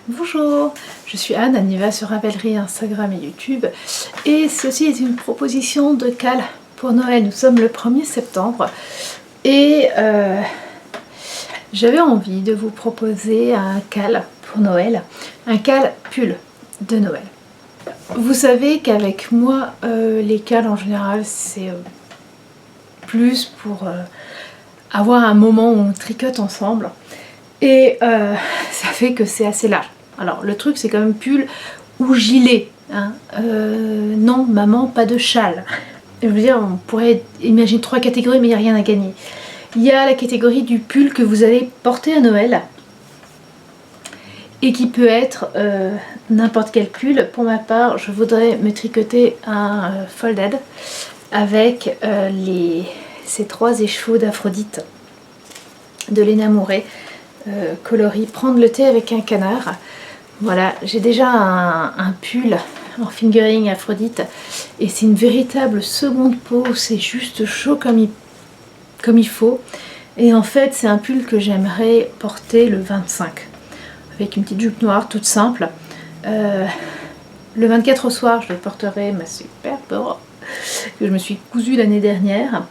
Bonjour, je suis Anne, Aniva sur Ravelry, Instagram et YouTube. Et ceci est une proposition de cal pour Noël. Nous sommes le 1er septembre. Et j'avais envie de vous proposer un cal pour Noël. Un cal pull de Noël. Vous savez qu'avec moi, les cals en général, c'est plus pour avoir un moment où on tricote ensemble. Et ça fait que c'est assez large. Alors le truc c'est quand même pull ou gilet. Hein. Non, maman, pas de châle. Je veux dire, on pourrait imaginer 3 catégories, mais il n'y a rien à gagner. Il y a la catégorie du pull que vous allez porter à Noël. Et qui peut être n'importe quel pull. Pour ma part, je voudrais me tricoter un folded avec ces 3 écheveaux d'Aphrodite de Léna Mouret. Coloris, prendre le thé avec un canard. Voilà, j'ai déjà un pull en fingering Aphrodite et c'est une véritable seconde peau, c'est juste chaud comme il faut. Et en fait c'est un pull que j'aimerais porter le 25 avec une petite jupe noire toute simple. Le 24 au soir je porterai ma superbe robe que je me suis cousue l'année dernière,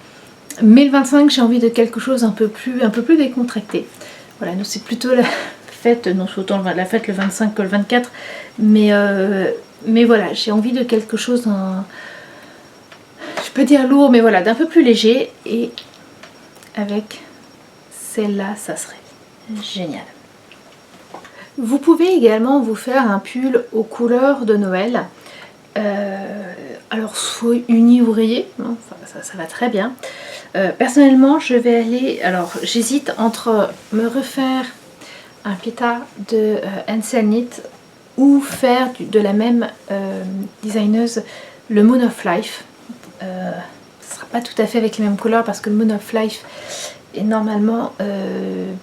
mais le 25 j'ai envie de quelque chose un peu plus décontracté. Voilà, nous c'est plutôt la fête, non c'est autant la fête le 25 que le 24, mais voilà, j'ai envie de quelque chose, je peux dire lourd, mais voilà, d'un peu plus léger, et avec celle-là, ça serait génial. Vous pouvez également vous faire un pull aux couleurs de Noël, alors soit uni ou rayé, hein, ça va très bien. Personnellement je vais aller, alors j'hésite entre me refaire un pétard de Ansel Knit ou faire de la même designeuse le Moon of Life. Ce ne sera pas tout à fait avec les mêmes couleurs parce que le Moon of Life est normalement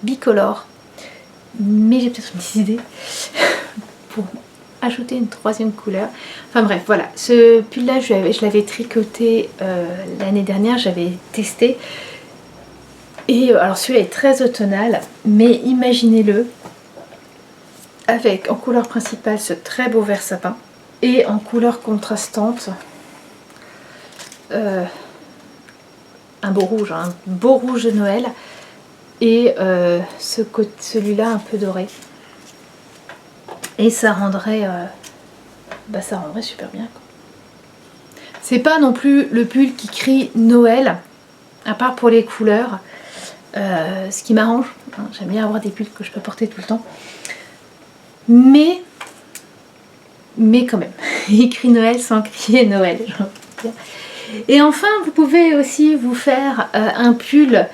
bicolore, mais j'ai peut-être une petite idée pour ajouter une 3e couleur. Enfin bref, voilà, ce pull là je l'avais tricoté l'année dernière, j'avais testé. Et alors celui-là est très automnal, mais imaginez-le avec en couleur principale ce très beau vert sapin et en couleur contrastante un beau rouge, hein, un beau rouge de Noël et celui-là un peu doré. Et ça rendrait super bien. C'est pas non plus le pull qui crie Noël, à part pour les couleurs, ce qui m'arrange. Hein, j'aime bien avoir des pulls que je peux porter tout le temps. Mais quand même, il crie Noël sans crier Noël, j'ai envie de dire. Et enfin, vous pouvez aussi vous faire un pull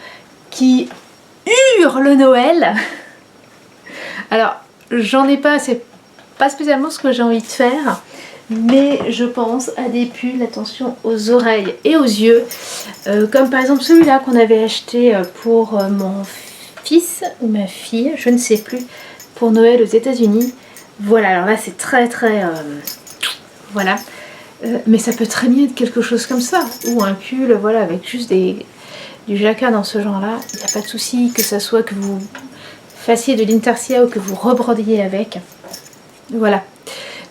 qui hurle Noël. Alors, j'en ai pas, c'est pas spécialement ce que j'ai envie de faire, mais je pense à des pulls, attention aux oreilles et aux yeux, comme par exemple celui-là qu'on avait acheté pour mon fils ou ma fille, je ne sais plus, pour Noël aux États-Unis. Voilà, alors là c'est très voilà, mais ça peut très bien être quelque chose comme ça, ou un pull, voilà, avec juste du jacquard dans ce genre-là. Il n'y a pas de souci que ça soit que vous fassiez de l'intarsia ou que vous rebrodiez avec. Voilà.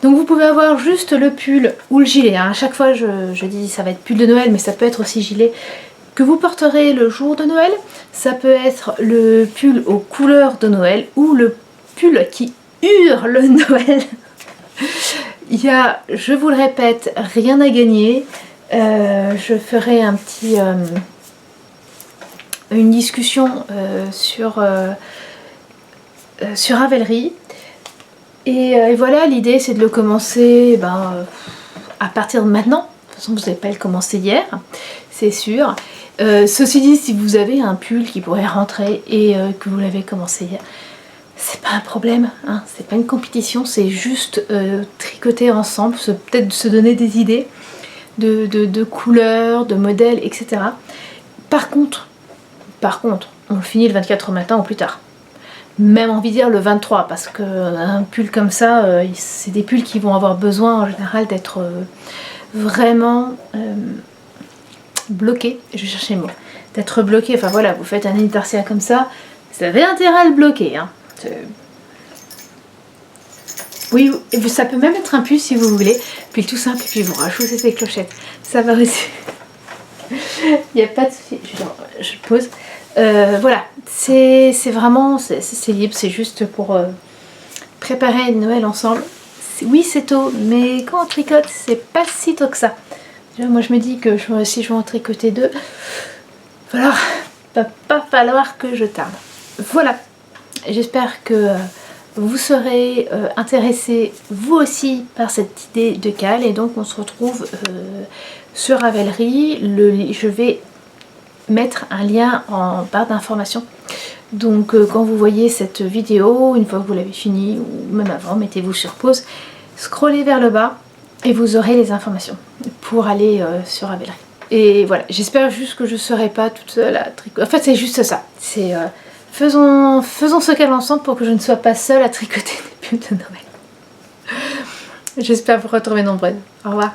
Donc vous pouvez avoir juste le pull ou le gilet. Hein. À chaque fois je dis ça va être pull de Noël, mais ça peut être aussi gilet que vous porterez le jour de Noël. Ça peut être le pull aux couleurs de Noël ou le pull qui hurle Noël. Il y a, je vous le répète, rien à gagner. Je ferai une discussion sur Ravelry. Et voilà, l'idée c'est de le commencer à partir de maintenant. De toute façon, vous n'avez pas le commencer hier, c'est sûr. Ceci dit, si vous avez un pull qui pourrait rentrer et que vous l'avez commencé hier, c'est pas un problème, hein, c'est pas une compétition, c'est juste tricoter ensemble, peut-être se donner des idées de couleurs, de modèles, etc. Par contre, on le finit le 24 au matin ou plus tard. Même envie de dire le 23, parce qu'un pull comme ça, c'est des pulls qui vont avoir besoin en général d'être vraiment bloqués. Je vais chercher le mot. D'être bloqués, enfin voilà, vous faites un intarsia comme ça, vous avez intérêt à le bloquer. Hein. Oui, ça peut même être un pull si vous voulez. Puis tout simple, et puis vous rajoutez ces clochettes. Ça va aussi. Il n'y a pas de souci. Je pose. Voilà, c'est vraiment, c'est libre, c'est juste pour préparer Noël ensemble. Oui, c'est tôt, mais quand on tricote, c'est pas si tôt que ça. Déjà, moi, je me dis que si je vais en tricoter deux, voilà, va pas falloir que je tarde. Voilà, j'espère que vous serez intéressés vous aussi par cette idée de cale, et donc on se retrouve sur Ravelry. Je vais mettre un lien en barre d'informations. Donc quand vous voyez cette vidéo, une fois que vous l'avez fini, ou même avant, mettez-vous sur pause, scrollez vers le bas et vous aurez les informations pour aller sur Ravelry. Et voilà, j'espère juste que je ne serai pas toute seule à tricoter. En fait, c'est juste ça. C'est faisons ce qu'elle ensemble pour que je ne sois pas seule à tricoter des pulls de Noël. J'espère vous retrouver nombreuses. Au revoir.